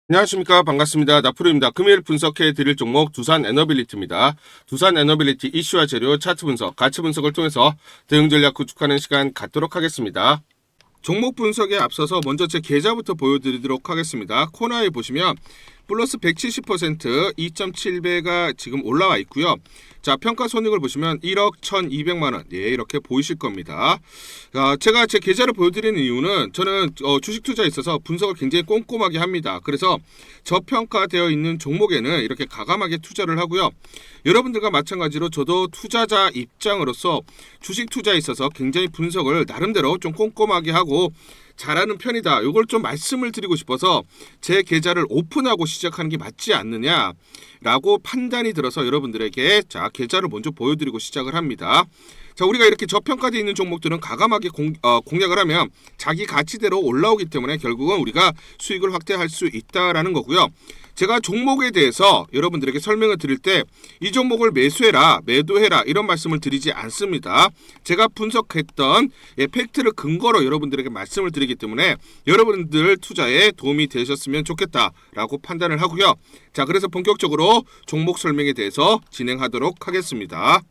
안녕하십니까. 반갑습니다. 나프로입니다. 금요일 분석해 드릴 종목 두산 에너빌리티입니다. 두산 에너빌리티 이슈와 재료, 차트 분석, 가치 분석을 통해서 대응 전략 구축하는 시간 갖도록 하겠습니다. 종목 분석에 앞서서 먼저 제 계좌부터 보여드리도록 하겠습니다. 코너에 보시면 플러스 170% 2.7배가 지금 올라와 있고요. 자, 평가 손익을 보시면 1억 1,200만원. 예, 이렇게 보이실 겁니다. 제가 제 계좌를 보여드리는 이유는 저는 주식 투자에 있어서 분석을 굉장히 꼼꼼하게 합니다. 그래서 저평가되어 있는 종목에는 이렇게 가감하게 투자를 하고요. 여러분들과 마찬가지로 저도 투자자 입장으로서 주식 투자에 있어서 굉장히 분석을 나름대로 좀 꼼꼼하게 하고 잘하는 편이다. 이걸 좀 말씀을 드리고 싶어서 제 계좌를 오픈하고 시작하는 게 맞지 않느냐라고 판단이 들어서 여러분들에게 자 계좌를 먼저 보여드리고 시작을 합니다. 자, 우리가 이렇게 저평가되어 있는 종목들은 가감하게 공략을 하면 자기 가치대로 올라오기 때문에 결국은 우리가 수익을 확대할 수 있다라는 거고요. 제가 종목에 대해서 여러분들에게 설명을 드릴 때 이 종목을 매수해라, 매도해라 이런 말씀을 드리지 않습니다. 제가 분석했던 팩트를 근거로 여러분들에게 말씀을 드리기 때문에 여러분들 투자에 도움이 되셨으면 좋겠다라고 판단을 하고요. 자, 그래서 본격적으로 종목 설명에 대해서 진행하도록 하겠습니다.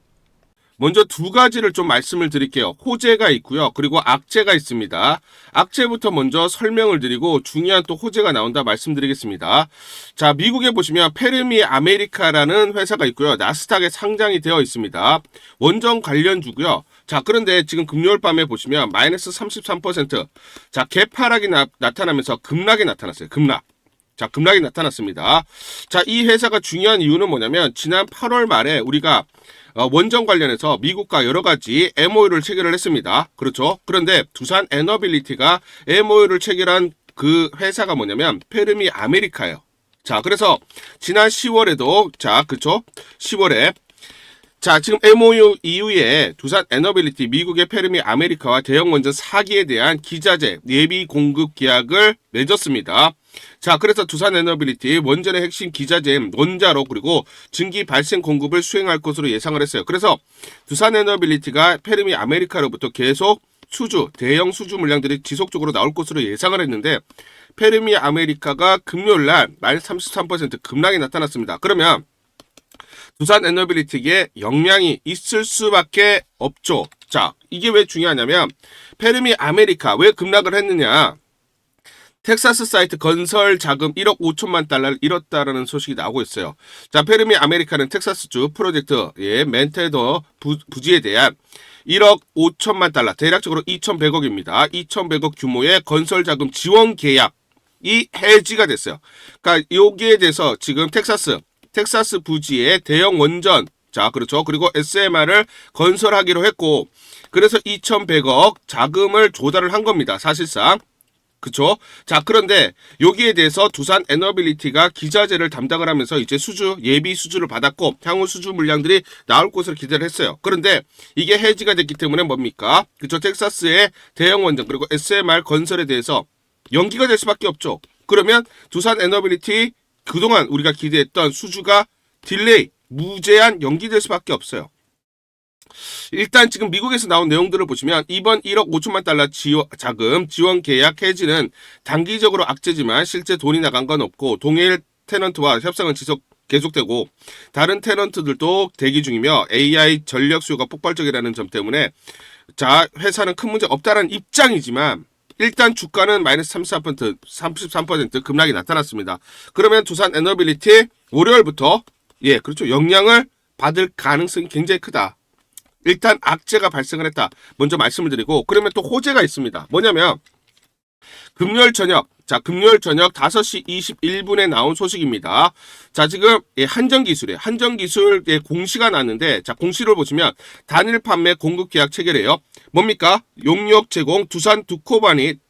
먼저 두 가지를 좀 말씀을 드릴게요. 호재가 있고요. 그리고 악재가 있습니다. 악재부터 먼저 설명을 드리고 중요한 또 호재가 나온다 말씀드리겠습니다. 자, 미국에 보시면 페르미 아메리카라는 회사가 있고요. 나스닥에 상장이 되어 있습니다. 원전 관련주고요. 자, 그런데 지금 금요일 밤에 보시면 마이너스 33%. 자, 개파락이 나타나면서 급락이 나타났어요. 급락. 자, 급락이 나타났습니다. 자, 이 회사가 중요한 이유는 뭐냐면 지난 8월 말에 우리가 원전 관련해서 미국과 여러 가지 MOU를 체결을 했습니다. 그렇죠? 그런데 두산 에너빌리티가 MOU를 체결한 그 회사가 뭐냐면 페르미 아메리카예요. 자, 그래서 지난 10월에도 자, 그렇죠? 10월에 자, 지금 MOU 이후에 두산 에너빌리티 미국의 페르미 아메리카와 대형 원전 4기에 대한 기자재 예비 공급 계약을 맺었습니다. 자, 그래서 두산 에너빌리티 원전의 핵심 기자재 원자로 그리고 증기 발생 공급을 수행할 것으로 예상을 했어요. 그래서 두산 에너빌리티가 페르미 아메리카로부터 계속 수주, 대형 수주 물량들이 지속적으로 나올 것으로 예상을 했는데 페르미 아메리카가 금요일날 마이너스 33% 급락이 나타났습니다. 그러면 두산 에너빌리티에 영향이 있을 수밖에 없죠. 자, 이게 왜 중요하냐면 페르미 아메리카 왜 급락을 했느냐. 텍사스 사이트 건설 자금 1억 5천만 달러를 잃었다라는 소식이 나오고 있어요. 자, 페르미 아메리카는 텍사스주 프로젝트 멘테더 부지에 대한 1억 5천만 달러, 대략적으로 2,100억입니다. 2,100억 규모의 건설 자금 지원 계약이 해지가 됐어요. 그러니까 여기에 대해서 지금 텍사스 부지의 대형 원전, 자, 그렇죠. 그리고 SMR을 건설하기로 했고, 그래서 2,100억 자금을 조달을 한 겁니다. 사실상. 그쵸? 자, 그런데 여기에 대해서 두산 에너빌리티가 기자재를 담당을 하면서 이제 예비 수주를 받았고, 향후 수주 물량들이 나올 것으로 기대를 했어요. 그런데 이게 해지가 됐기 때문에 뭡니까? 그쵸? 텍사스의 대형 원전, 그리고 SMR 건설에 대해서 연기가 될 수밖에 없죠. 그러면 두산 에너빌리티 그동안 우리가 기대했던 수주가 딜레이, 무제한 연기될 수밖에 없어요. 일단 지금 미국에서 나온 내용들을 보시면 이번 1억 5천만 달러 자금 지원 계약 해지는 단기적으로 악재지만 실제 돈이 나간 건 없고 동일 테넌트와 협상은 계속되고 다른 테넌트들도 대기 중이며 AI 전력 수요가 폭발적이라는 점 때문에 자, 회사는 큰 문제 없다라는 입장이지만 일단 주가는 마이너스 33% 급락이 나타났습니다. 그러면 두산 에너빌리티 월요일부터 그렇죠. 영향을 받을 가능성이 굉장히 크다. 일단 악재가 발생을 했다. 먼저 말씀을 드리고 그러면 또 호재가 있습니다. 뭐냐면 금요일 저녁 5시 21분에 나온 소식입니다. 자, 지금 한전기술의 공시가 났는데 자, 공시를 보시면 단일 판매 공급 계약 체결해요. 뭡니까? 용역 제공 두산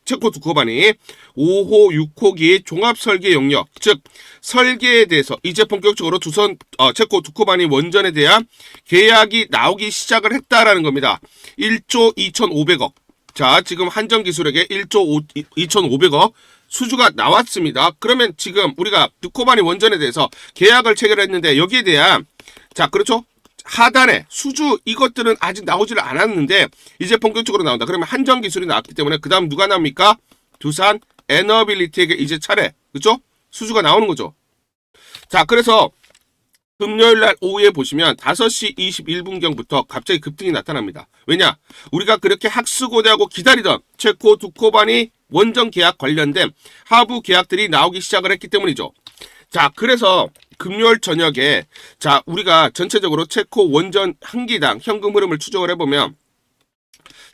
체코 두코바니 5호 6호기 종합 설계 용역, 즉 설계에 대해서 이제 본격적으로 체코 두코바니 원전에 대한 계약이 나오기 시작을 했다라는 겁니다. 1조 2,500억. 자, 지금 한전기술에게 1조 2,500억 수주가 나왔습니다. 그러면 지금 우리가 두코바니 원전에 대해서 계약을 체결했는데 여기에 대한 자, 그렇죠? 하단에 수주 이것들은 아직 나오지를 않았는데 이제 본격적으로 나온다. 그러면 한전기술이 나왔기 때문에 그 다음 누가 나옵니까? 두산 에너빌리티에게 이제 차례. 그렇죠? 수주가 나오는 거죠. 자, 그래서 금요일 날 오후에 보시면 5시 21분경부터 갑자기 급등이 나타납니다. 왜냐? 우리가 그렇게 학수고대하고 기다리던 체코 두코반이 원전 계약 관련된 하부 계약들이 나오기 시작을 했기 때문이죠. 자, 그래서 금요일 저녁에 자, 우리가 전체적으로 체코 원전 한 기당 현금 흐름을 추적을 해보면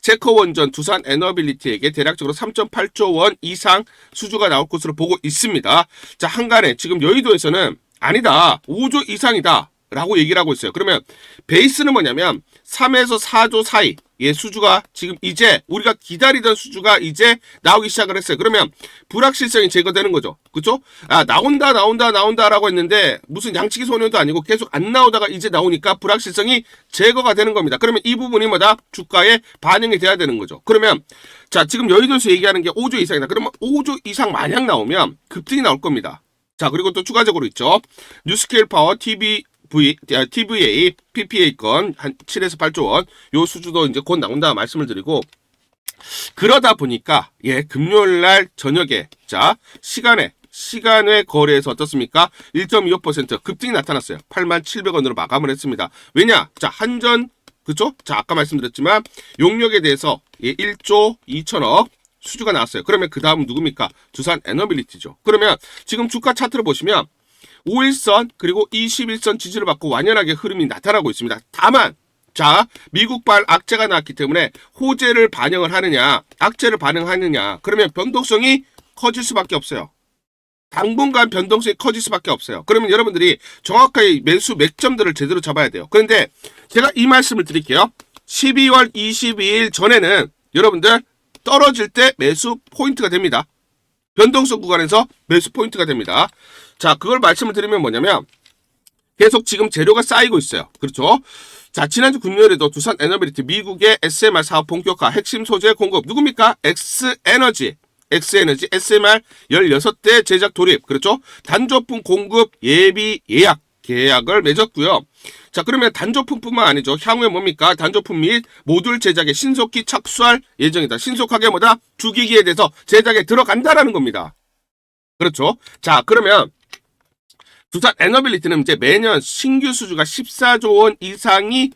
체코 원전 두산 에너빌리티에게 대략적으로 3.8조 원 이상 수주가 나올 것으로 보고 있습니다. 자, 한간에 지금 여의도에서는 아니다, 5조 이상이다 라고 얘기를 하고 있어요. 그러면 베이스는 뭐냐면 3에서 4조 사이의 수주가 지금 이제 우리가 기다리던 수주가 이제 나오기 시작을 했어요. 그러면 불확실성이 제거되는 거죠. 그쵸? 아, 나온다 라고 했는데 무슨 양치기 소년도 아니고 계속 안 나오다가 이제 나오니까 불확실성이 제거가 되는 겁니다. 그러면 이 부분이 뭐다? 주가에 반영이 돼야 되는 거죠. 그러면 자, 지금 여의도에서 얘기하는 게 5조 이상이다. 그러면 5조 이상 만약 나오면 급등이 나올 겁니다. 자, 그리고 또 추가적으로 있죠. 뉴스케일 파워 TVA PPA 건 한 7에서 8조 원 요 수주도 이제 곧 나온다 말씀을 드리고, 그러다 보니까 금요일 날 저녁에 자 시간에 거래에서 어떻습니까? 1.25% 급등이 나타났어요. 87,000원으로 마감을 했습니다. 왜냐? 자, 한전 그쵸? 자, 아까 말씀드렸지만 용역에 대해서 1조 2천억 수주가 나왔어요. 그러면 그 다음 누굽니까? 두산 에너빌리티죠. 그러면 지금 주가 차트를 보시면 5일선 그리고 21선 지지를 받고 완연하게 흐름이 나타나고 있습니다. 다만 자, 미국발 악재가 나왔기 때문에 호재를 반영을 하느냐 악재를 반영하느냐, 그러면 변동성이 커질 수밖에 없어요. 당분간 변동성이 커질 수밖에 없어요. 그러면 여러분들이 정확하게 매수 맥점들을 제대로 잡아야 돼요. 그런데 제가 이 말씀을 드릴게요. 12월 22일 전에는 여러분들 떨어질 때 매수 포인트가 됩니다. 변동성 구간에서 매수 포인트가 됩니다. 자, 그걸 말씀을 드리면 뭐냐면 계속 지금 재료가 쌓이고 있어요. 그렇죠? 자, 지난주 금요일에도 두산 에너빌리티 미국의 SMR 사업 본격화 핵심 소재 공급 누굽니까? X에너지 SMR 16대 제작 돌입, 그렇죠? 단조품 공급 예비 예약 계약을 맺었고요. 자, 그러면 단조품뿐만 아니죠. 향후에 뭡니까? 단조품 및 모듈 제작에 신속히 착수할 예정이다. 신속하게 뭐다? 주기기에 대해서 제작에 들어간다라는 겁니다. 그렇죠? 자, 그러면 두산 에너빌리티는 이제 매년 신규 수주가 14조 원 이상이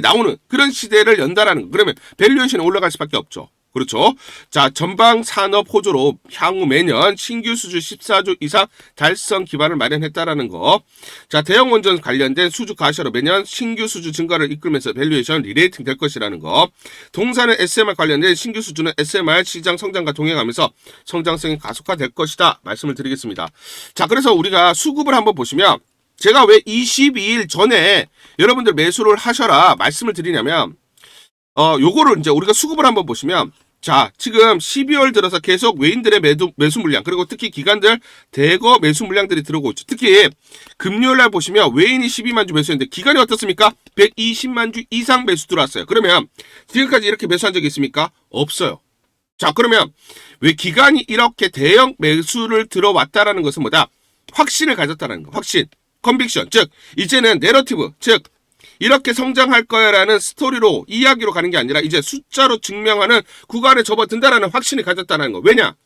나오는 그런 시대를 연다라는 거. 그러면 밸류에이션이 올라갈 수밖에 없죠. 그렇죠? 자, 전방 산업 호조로 향후 매년 신규 수주 14조 이상 달성 기반을 마련했다라는 거. 자, 대형 원전 관련된 수주 가시로 매년 신규 수주 증가를 이끌면서 밸류에이션 리레이팅 될 것이라는 거. 동사는 SMR 관련된 신규 수주는 SMR 시장 성장과 동행하면서 성장성이 가속화될 것이다 말씀을 드리겠습니다. 자, 그래서 우리가 수급을 한번 보시면 제가 왜 22일 전에 여러분들 매수를 하셔라 말씀을 드리냐면 요거를 이제 우리가 수급을 한번 보시면 자, 지금 12월 들어서 계속 외인들의 매수 물량, 그리고 특히 기관들 대거 매수 물량들이 들어오고 있죠. 특히 금요일 날 보시면 외인이 12만 주 매수했는데 기관이 어떻습니까? 120만 주 이상 매수 들어왔어요. 그러면 지금까지 이렇게 매수한 적이 있습니까? 없어요. 자, 그러면 왜 기관이 이렇게 대형 매수를 들어왔다라는 것은 뭐다? 확신을 가졌다는 거. 확신, 컨빅션. 즉 이제는 내러티브, 즉 이렇게 성장할 거야라는 스토리로 이야기로 가는 게 아니라 이제 숫자로 증명하는 구간에 접어든다라는 확신이 가졌다는 거. 왜냐?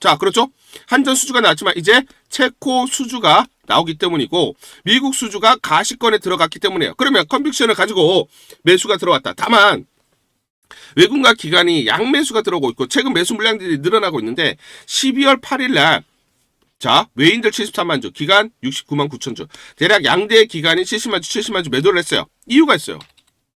자, 그렇죠? 한전 수주가 나왔지만 이제 체코 수주가 나오기 때문이고 미국 수주가 가시권에 들어갔기 때문이에요. 그러면 컨빅션을 가지고 매수가 들어왔다. 다만 외국과 기관이 양매수가 들어오고 있고 최근 매수 물량들이 늘어나고 있는데 12월 8일 날 자, 외인들 73만 주, 기관 69만 9천 주. 대략 양대 기관이 70만 주, 70만 주 매도를 했어요. 이유가 있어요.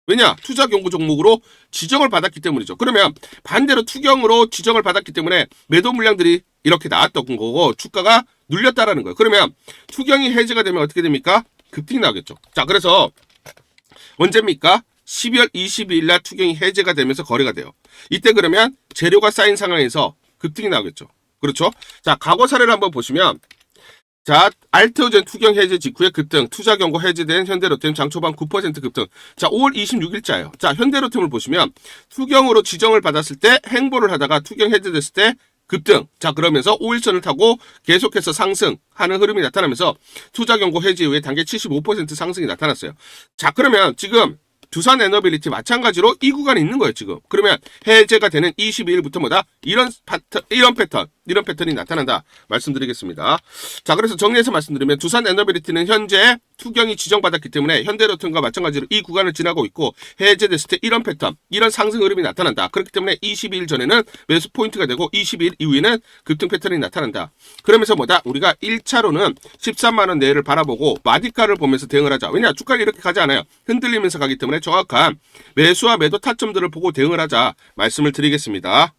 왜냐? 투자 경고 종목으로 지정을 받았기 때문이죠. 그러면 반대로 투경으로 지정을 받았기 때문에 매도 물량들이 이렇게 나왔던 거고 주가가 눌렸다라는 거예요. 그러면 투경이 해제가 되면 어떻게 됩니까? 급등이 나오겠죠. 자, 그래서 언제입니까? 12월 22일 날 투경이 해제가 되면서 거래가 돼요. 이때 그러면 재료가 쌓인 상황에서 급등이 나오겠죠. 그렇죠? 자, 과거 사례를 한번 보시면 자, 알테오젠 투경 해제 직후에 급등, 투자 경고 해제된 현대로템 장 초반 9% 급등. 자, 5월 26일자예요. 자, 현대로템을 보시면 투경으로 지정을 받았을 때 행보를 하다가 투경 해제됐을 때 급등. 자, 그러면서 5일선을 타고 계속해서 상승하는 흐름이 나타나면서 투자 경고 해제 이후에 단계 75% 상승이 나타났어요. 자, 그러면 지금 두산 에너빌리티 마찬가지로 이 구간이 있는 거예요, 지금. 그러면 해제가 되는 22일부터 뭐다? 이런 패턴. 이런 패턴이 나타난다 말씀드리겠습니다. 자, 그래서 정리해서 말씀드리면 두산 에너빌리티는 현재 투경이 지정받았기 때문에 현대로템과 마찬가지로 이 구간을 지나고 있고 해제됐을 때 이런 패턴, 이런 상승 흐름이 나타난다. 그렇기 때문에 22일 전에는 매수 포인트가 되고 22일 이후에는 급등 패턴이 나타난다. 그러면서 뭐다? 우리가 1차로는 13만원 내외를 바라보고 마디가를 보면서 대응을 하자. 왜냐? 주가를 이렇게 가지 않아요. 흔들리면서 가기 때문에 정확한 매수와 매도 타점들을 보고 대응을 하자 말씀을 드리겠습니다.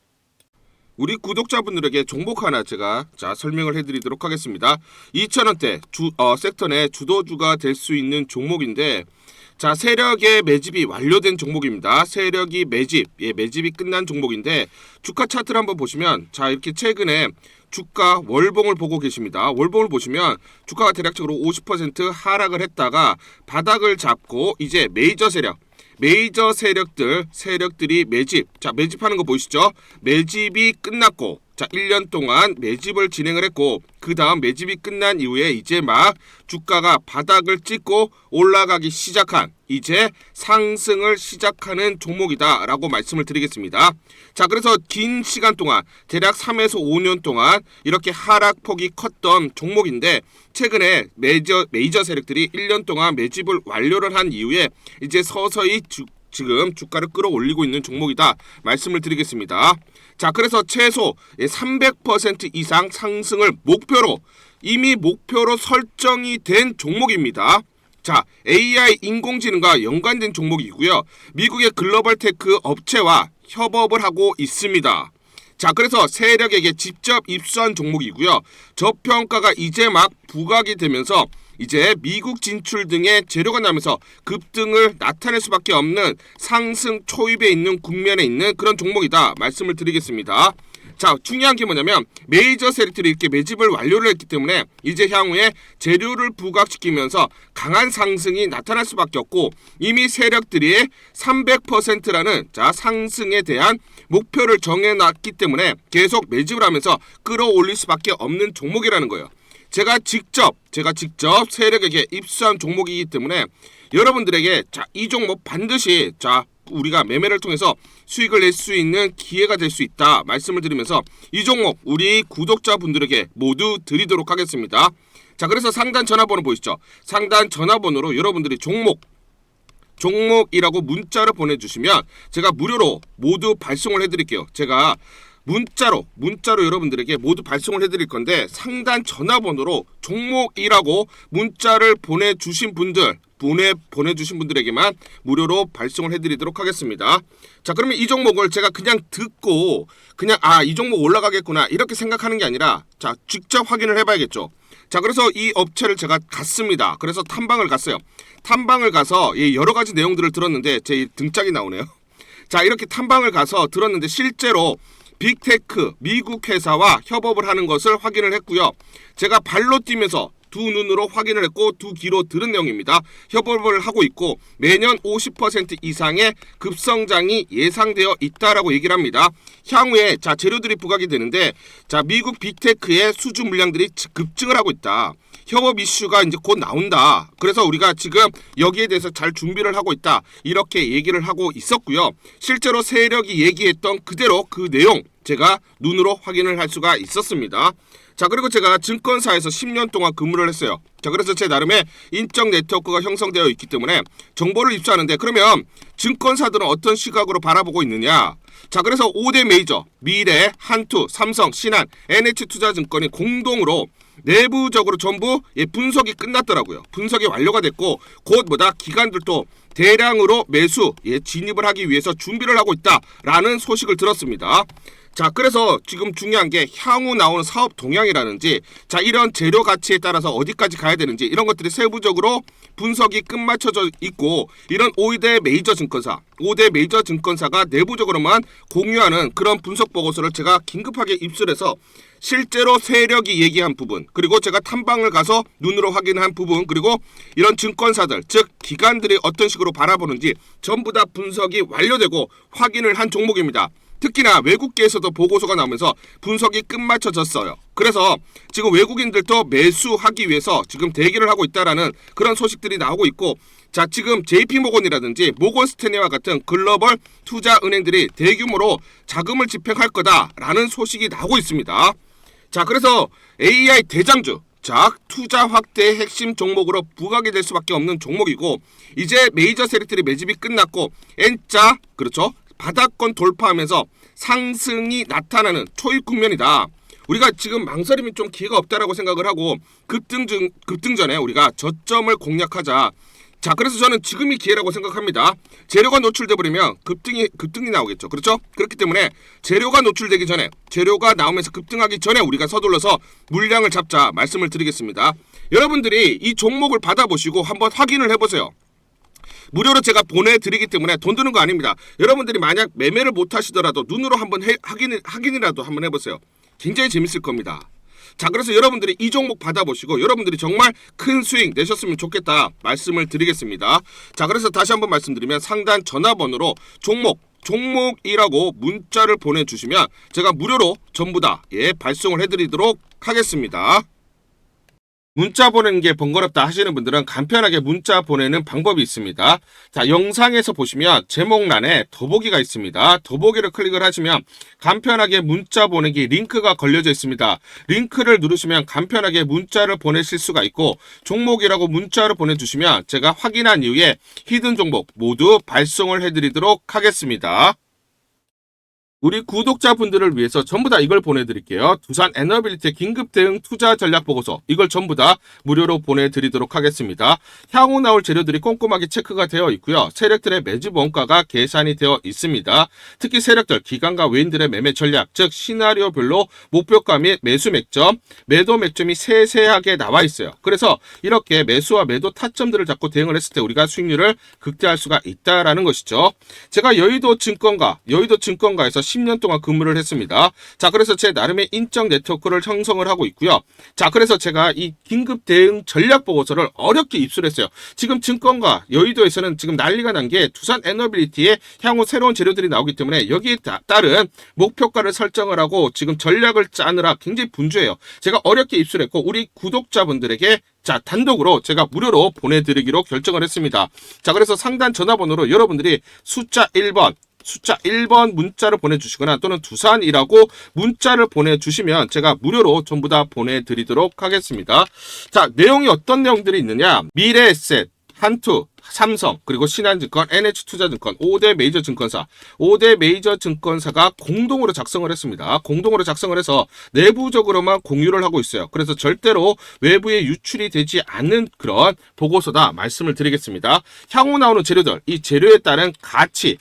우리 구독자분들에게 종목 하나 제가 설명을 해드리도록 하겠습니다. 2,000원대 섹터 내 주도주가 될 수 있는 종목인데, 자, 세력의 매집이 완료된 종목입니다. 세력이 매집이 끝난 종목인데, 주가 차트를 한번 보시면, 자, 이렇게 최근에 주가 월봉을 보고 계십니다. 월봉을 보시면 주가가 대략적으로 50% 하락을 했다가 바닥을 잡고 이제 메이저 세력들이 매집하는 거 보이시죠? 매집이 끝났고, 자, 1년 동안 매집을 진행을 했고, 그 다음 매집이 끝난 이후에 이제 막 주가가 바닥을 찍고 올라가기 시작한, 이제 상승을 시작하는 종목이다 라고 말씀을 드리겠습니다. 자, 그래서 긴 시간 동안 대략 3에서 5년 동안 이렇게 하락폭이 컸던 종목인데, 최근에 메이저 세력들이 1년 동안 매집을 완료를 한 이후에 이제 서서히 지금 주가를 끌어올리고 있는 종목이다 말씀을 드리겠습니다. 자, 그래서 최소 300% 이상 상승을 이미 목표로 설정이 된 종목입니다. 자, AI 인공지능과 연관된 종목이고요. 미국의 글로벌 테크 업체와 협업을 하고 있습니다. 자, 그래서 세력에게 직접 입수한 종목이고요. 저평가가 이제 막 부각이 되면서 이제 미국 진출 등의 재료가 나면서 급등을 나타낼 수밖에 없는 상승 초입에 있는 국면에 있는 그런 종목이다 말씀을 드리겠습니다. 자, 중요한 게 뭐냐면 메이저 세력들이 이렇게 매집을 완료를 했기 때문에 이제 향후에 재료를 부각시키면서 강한 상승이 나타날 수밖에 없고, 이미 세력들이 300%라는 상승에 대한 목표를 정해놨기 때문에 계속 매집을 하면서 끌어올릴 수밖에 없는 종목이라는 거예요. 제가 직접 세력에게 입수한 종목이기 때문에 여러분들에게 이 종목 반드시 우리가 매매를 통해서 수익을 낼 수 있는 기회가 될 수 있다 말씀을 드리면서 이 종목 우리 구독자분들에게 모두 드리도록 하겠습니다. 자, 그래서 상단 전화번호 보이시죠? 상단 전화번호로 여러분들이 종목이라고 문자를 보내주시면 제가 무료로 모두 발송을 해드릴게요. 제가 문자로 여러분들에게 모두 발송을 해드릴 건데, 상단 전화번호로 종목이라고 문자를 보내주신 분들에게만 무료로 발송을 해드리도록 하겠습니다. 자, 그러면 이 종목을 제가 그냥 듣고 이 종목 올라가겠구나 이렇게 생각하는 게 아니라 직접 확인을 해봐야겠죠. 자, 그래서 이 업체를 제가 갔습니다. 그래서 탐방을 갔어요. 탐방을 가서 여러 가지 내용들을 들었는데 제 등짝이 나오네요. 자, 이렇게 탐방을 가서 들었는데 실제로 빅테크 미국 회사와 협업을 하는 것을 확인을 했고요. 제가 발로 뛰면서 두 눈으로 확인을 했고 두 귀로 들은 내용입니다. 협업을 하고 있고 매년 50% 이상의 급성장이 예상되어 있다라고 얘기를 합니다. 향후에 재료들이 부각이 되는데, 미국 빅테크의 수주 물량들이 급증을 하고 있다. 협업 이슈가 이제 곧 나온다. 그래서 우리가 지금 여기에 대해서 잘 준비를 하고 있다. 이렇게 얘기를 하고 있었고요. 실제로 세력이 얘기했던 그대로 그 내용 제가 눈으로 확인을 할 수가 있었습니다. 자, 그리고 제가 증권사에서 10년 동안 근무를 했어요. 자, 그래서 제 나름의 인적 네트워크가 형성되어 있기 때문에 정보를 입수하는데, 그러면 증권사들은 어떤 시각으로 바라보고 있느냐? 자, 그래서 5대 메이저 미래, 한투, 삼성, 신한, NH투자증권이 공동으로 내부적으로 전부 분석이 끝났더라고요. 분석이 완료가 됐고 곧 기관들도 대량으로 매수 진입을 하기 위해서 준비를 하고 있다라는 소식을 들었습니다. 자, 그래서 지금 중요한 게 향후 나오는 사업 동향이라든지 이런 재료 가치에 따라서 어디까지 가야 되는지 이런 것들이 세부적으로 분석이 끝마쳐져 있고, 이런 5대 메이저 증권사가 내부적으로만 공유하는 그런 분석 보고서를 제가 긴급하게 입수해서 실제로 세력이 얘기한 부분, 그리고 제가 탐방을 가서 눈으로 확인한 부분, 그리고 이런 증권사들 즉 기관들이 어떤 식으로 바라보는지 전부 다 분석이 완료되고 확인을 한 종목입니다. 특히나 외국계에서도 보고서가 나오면서 분석이 끝마쳐졌어요. 그래서 지금 외국인들도 매수하기 위해서 지금 대기를 하고 있다라는 그런 소식들이 나오고 있고, 지금 JP모건이라든지 모건스탠리와 같은 글로벌 투자 은행들이 대규모로 자금을 집행할 거다라는 소식이 나오고 있습니다. 자, 그래서 AI 대장주, 자, 투자 확대의 핵심 종목으로 부각이 될 수밖에 없는 종목이고, 이제 메이저 세력들이 매집이 끝났고 N자, 그렇죠, 바닥권 돌파하면서 상승이 나타나는 초입 국면이다. 우리가 지금 망설임이 좀 기회가 없다라고 생각을 하고 급등 전에 우리가 저점을 공략하자. 자, 그래서 저는 지금이 기회라고 생각합니다. 재료가 노출돼 버리면 급등이 나오겠죠. 그렇죠? 그렇기 때문에 재료가 노출되기 전에, 재료가 나오면서 급등하기 전에 우리가 서둘러서 물량을 잡자 말씀을 드리겠습니다. 여러분들이 이 종목을 받아보시고 한번 확인을 해보세요. 무료로 제가 보내드리기 때문에 돈 드는 거 아닙니다. 여러분들이 만약 매매를 못 하시더라도 눈으로 한번 확인이라도 한번 해보세요. 굉장히 재밌을 겁니다. 자, 그래서 여러분들이 이 종목 받아보시고 여러분들이 정말 큰 수익 내셨으면 좋겠다 말씀을 드리겠습니다. 자, 그래서 다시 한번 말씀드리면 상단 전화번호로 종목이라고 문자를 보내주시면 제가 무료로 전부 다 발송을 해드리도록 하겠습니다. 문자 보내는 게 번거롭다 하시는 분들은 간편하게 문자 보내는 방법이 있습니다. 자, 영상에서 보시면 제목란에 더보기가 있습니다. 더보기를 클릭을 하시면 간편하게 문자 보내기 링크가 걸려져 있습니다. 링크를 누르시면 간편하게 문자를 보내실 수가 있고, 종목이라고 문자를 보내주시면 제가 확인한 이후에 히든 종목 모두 발송을 해드리도록 하겠습니다. 우리 구독자분들을 위해서 전부 다 이걸 보내드릴게요. 두산 에너빌리티 긴급 대응 투자 전략 보고서, 이걸 전부 다 무료로 보내드리도록 하겠습니다. 향후 나올 재료들이 꼼꼼하게 체크가 되어 있고요. 세력들의 매집 원가가 계산이 되어 있습니다. 특히 세력들, 기관과 외인들의 매매 전략, 즉 시나리오별로 목표가 및 매수 맥점, 매도 맥점이 세세하게 나와 있어요. 그래서 이렇게 매수와 매도 타점들을 잡고 대응을 했을 때 우리가 수익률을 극대화할 수가 있다라는 것이죠. 제가 여의도 증권가에서 10년 동안 근무를 했습니다. 자, 그래서 제 나름의 인적 네트워크를 형성을 하고 있고요. 자, 그래서 제가 이 긴급 대응 전략 보고서를 어렵게 입수했어요. 지금 증권가 여의도에서는 지금 난리가 난 게 두산 에너빌리티에 향후 새로운 재료들이 나오기 때문에 여기에 따른 목표가를 설정을 하고 지금 전략을 짜느라 굉장히 분주해요. 제가 어렵게 입수했고 우리 구독자분들에게 자, 단독으로 제가 무료로 보내드리기로 결정을 했습니다. 자, 그래서 상단 전화번호로 여러분들이 숫자 1번 문자를 보내주시거나 또는 두산이라고 문자를 보내주시면 제가 무료로 전부 다 보내드리도록 하겠습니다. 자, 내용이 어떤 내용들이 있느냐, 미래에셋, 한투, 삼성, 그리고 신한증권, NH투자증권 5대 메이저 증권사가 공동으로 작성을 했습니다. 공동으로 작성을 해서 내부적으로만 공유를 하고 있어요. 그래서 절대로 외부에 유출이 되지 않는 그런 보고서다 말씀을 드리겠습니다. 향후 나오는 재료들, 이 재료에 따른 가치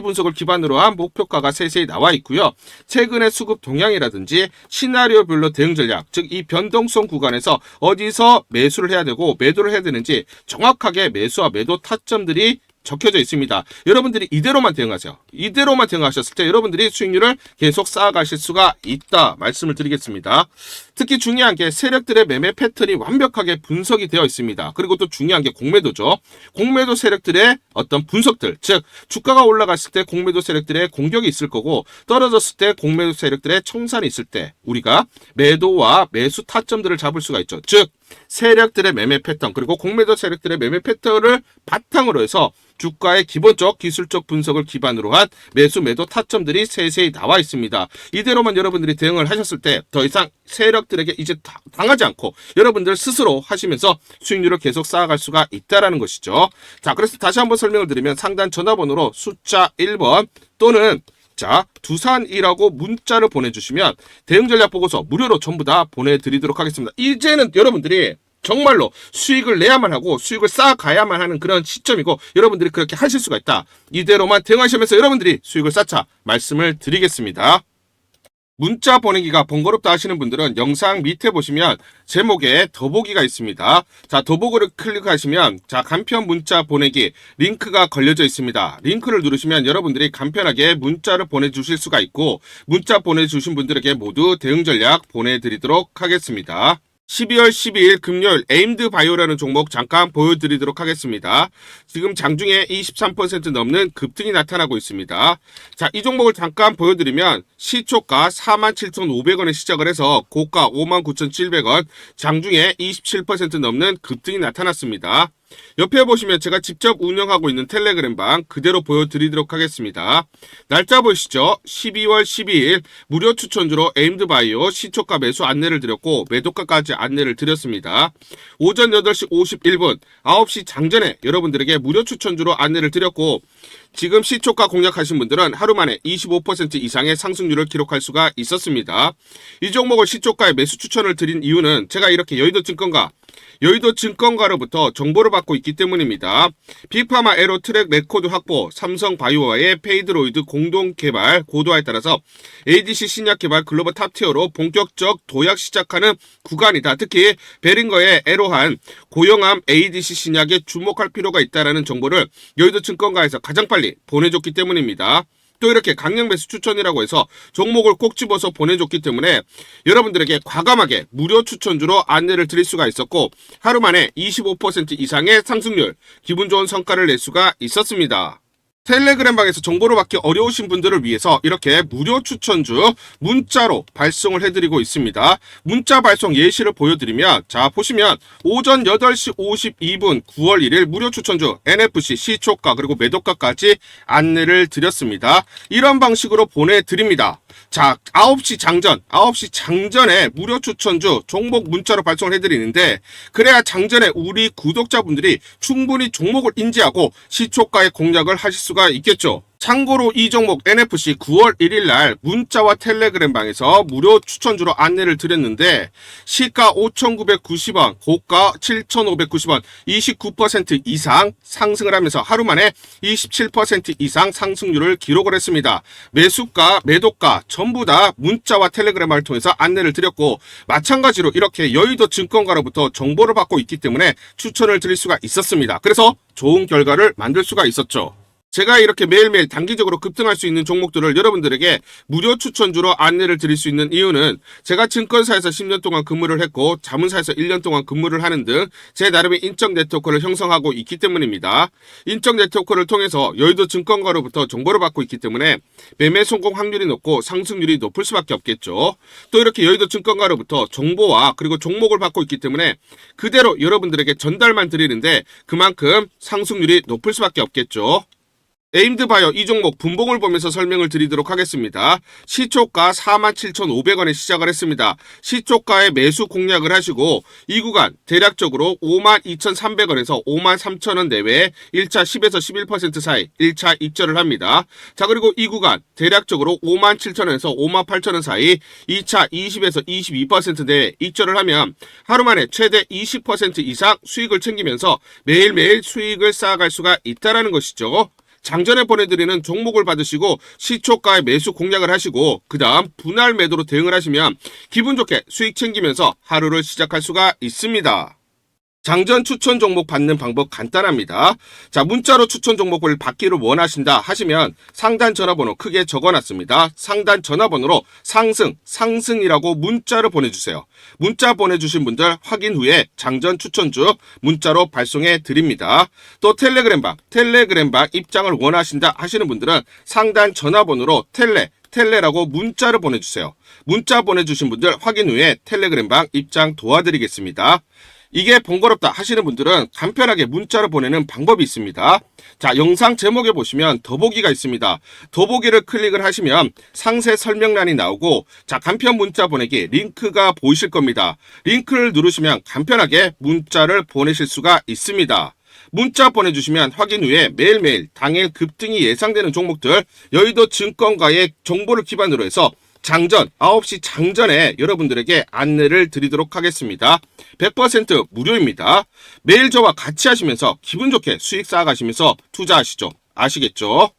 분석을 기반으로 한 목표가가 세세히 나와 있고요. 최근의 수급 동향이라든지 시나리오별로 대응 전략, 즉 이 변동성 구간에서 어디서 매수를 해야 되고 매도를 해야 되는지 정확하게 매수와 매도 타점들이 적혀져 있습니다. 여러분들이 이대로만 대응하세요. 이대로만 대응하셨을 때 여러분들이 수익률을 계속 쌓아가실 수가 있다 말씀을 드리겠습니다. 특히 중요한 게 세력들의 매매 패턴이 완벽하게 분석이 되어 있습니다. 그리고 또 중요한 게 공매도죠. 공매도 세력들의 어떤 분석들, 즉 주가가 올라갔을 때 공매도 세력들의 공격이 있을 거고 떨어졌을 때 공매도 세력들의 청산이 있을 때 우리가 매도와 매수 타점들을 잡을 수가 있죠. 즉 세력들의 매매 패턴, 그리고 공매도 세력들의 매매 패턴을 바탕으로 해서 주가의 기본적 기술적 분석을 기반으로 한 매수 매도 타점들이 세세히 나와 있습니다. 이대로만 여러분들이 대응을 하셨을 때 더 이상 세력들에게 이제 당하지 않고 여러분들 스스로 하시면서 수익률을 계속 쌓아갈 수가 있다라는 것이죠. 자, 그래서 다시 한번 설명을 드리면 상단 전화번호로 숫자 1번 또는 자, 두산이라고 문자를 보내주시면 대응 전략 보고서 무료로 전부 다 보내드리도록 하겠습니다. 이제는 여러분들이 정말로 수익을 내야만 하고 수익을 쌓아가야만 하는 그런 시점이고 여러분들이 그렇게 하실 수가 있다. 이대로만 대응하시면서 여러분들이 수익을 쌓자 말씀을 드리겠습니다. 문자 보내기가 번거롭다 하시는 분들은 영상 밑에 보시면 제목에 더보기가 있습니다. 자, 더보기를 클릭하시면 자, 간편 문자 보내기 링크가 걸려져 있습니다. 링크를 누르시면 여러분들이 간편하게 문자를 보내주실 수가 있고 문자 보내주신 분들에게 모두 대응 전략 보내드리도록 하겠습니다. 12월 12일 금요일 에임드 바이오라는 종목 잠깐 보여드리도록 하겠습니다. 지금 장중에 23% 넘는 급등이 나타나고 있습니다. 자, 이 종목을 잠깐 보여드리면 시초가 47,500원에 시작을 해서 고가 59,700원, 장중에 27% 넘는 급등이 나타났습니다. 옆에 보시면 제가 직접 운영하고 있는 텔레그램 방 그대로 보여드리도록 하겠습니다. 날짜 보시죠. 12월 12일 무료 추천주로 에임드바이오 시초가 매수 안내를 드렸고 매도가까지 안내를 드렸습니다. 오전 8시 51분 9시 장전에 여러분들에게 무료 추천주로 안내를 드렸고 지금 시초가 공략하신 분들은 하루 만에 25% 이상의 상승률을 기록할 수가 있었습니다. 이 종목을 시초가에 매수 추천을 드린 이유는 제가 이렇게 여의도증권가로부터 정보를 받고 있기 때문입니다. 빅파마 에로 트랙 레코드 확보, 삼성바이오와의 페이드로이드 공동 개발 고도화에 따라서 ADC 신약 개발 글로벌 탑티어로 본격적 도약 시작하는 구간이다. 특히 베링거의 에로한 고용암 ADC 신약에 주목할 필요가 있다는 정보를 여의도증권가에서 가장 빨리 보내줬기 때문입니다. 또 이렇게 강력 매수 추천이라고 해서 종목을 꼭 집어서 보내줬기 때문에 여러분들에게 과감하게 무료 추천주로 안내를 드릴 수가 있었고 하루 만에 25% 이상의 상승률, 기분 좋은 성과를 낼 수가 있었습니다. 텔레그램 방에서 정보를 받기 어려우신 분들을 위해서 이렇게 무료 추천주 문자로 발송을 해드리고 있습니다. 문자 발송 예시를 보여드리면 자 보시면 오전 8시 52분 9월 1일 무료 추천주 NFC 시초가 그리고 매도가까지 안내를 드렸습니다. 이런 방식으로 보내드립니다. 자 9시 장전에 무료 추천주 종목 문자로 발송을 해드리는데 그래야 장전에 우리 구독자분들이 충분히 종목을 인지하고 시초가의 공략을 하실 수가 있겠죠. 참고로 이 종목 NFC 9월 1일 날 문자와 텔레그램 방에서 무료 추천주로 안내를 드렸는데 시가 5,990원, 고가 7,590원, 29% 이상 상승을 하면서 하루 만에 27% 이상 상승률을 기록을 했습니다. 매수가, 매도가 전부 다 문자와 텔레그램을 통해서 안내를 드렸고 마찬가지로 이렇게 여의도 증권가로부터 정보를 받고 있기 때문에 추천을 드릴 수가 있었습니다. 그래서 좋은 결과를 만들 수가 있었죠. 제가 이렇게 매일매일 단기적으로 급등할 수 있는 종목들을 여러분들에게 무료 추천주로 안내를 드릴 수 있는 이유는 제가 증권사에서 10년 동안 근무를 했고 자문사에서 1년 동안 근무를 하는 등 제 나름의 인적 네트워크를 형성하고 있기 때문입니다. 인적 네트워크를 통해서 여의도 증권가로부터 정보를 받고 있기 때문에 매매 성공 확률이 높고 상승률이 높을 수밖에 없겠죠. 또 이렇게 여의도 증권가로부터 정보와 그리고 종목을 받고 있기 때문에 그대로 여러분들에게 전달만 드리는데 그만큼 상승률이 높을 수밖에 없겠죠. 에임드바이오 이 종목 분봉을 보면서 설명을 드리도록 하겠습니다. 시초가 47,500원에 시작을 했습니다. 시초가에 매수 공략을 하시고 이 구간 대략적으로 52,300원에서 53,000원 내외에 1차 10에서 11% 사이 1차 입절을 합니다. 자 그리고 이 구간 대략적으로 57,000원에서 58,000원 사이 2차 20에서 22% 내외 입절을 하면 하루 만에 최대 20% 이상 수익을 챙기면서 매일매일 수익을 쌓아갈 수가 있다는 것이죠. 장전에 보내드리는 종목을 받으시고 시초가에 매수 공략을 하시고 그 다음 분할 매도로 대응을 하시면 기분 좋게 수익 챙기면서 하루를 시작할 수가 있습니다. 장전 추천 종목 받는 방법 간단합니다. 자, 문자로 추천 종목을 받기를 원하신다 하시면 상단 전화번호 크게 적어놨습니다. 상단 전화번호로 상승이라고 문자를 보내주세요. 문자 보내주신 분들 확인 후에 장전 추천주 문자로 발송해 드립니다. 또 텔레그램 방 입장을 원하신다 하시는 분들은 상단 전화번호로 텔레라고 문자를 보내주세요. 문자 보내주신 분들 확인 후에 텔레그램 방 입장 도와드리겠습니다. 이게 번거롭다 하시는 분들은 간편하게 문자로 보내는 방법이 있습니다. 자, 영상 제목에 보시면 더보기가 있습니다. 더보기를 클릭을 하시면 상세 설명란이 나오고 자, 간편 문자 보내기 링크가 보이실 겁니다. 링크를 누르시면 간편하게 문자를 보내실 수가 있습니다. 문자 보내주시면 확인 후에 매일매일 당일 급등이 예상되는 종목들 여의도 증권가의 정보를 기반으로 해서 장전 9시 장전에 여러분들에게 안내를 드리도록 하겠습니다. 100% 무료입니다. 매일 저와 같이 하시면서 기분 좋게 수익 쌓아가시면서 투자하시죠. 아시겠죠?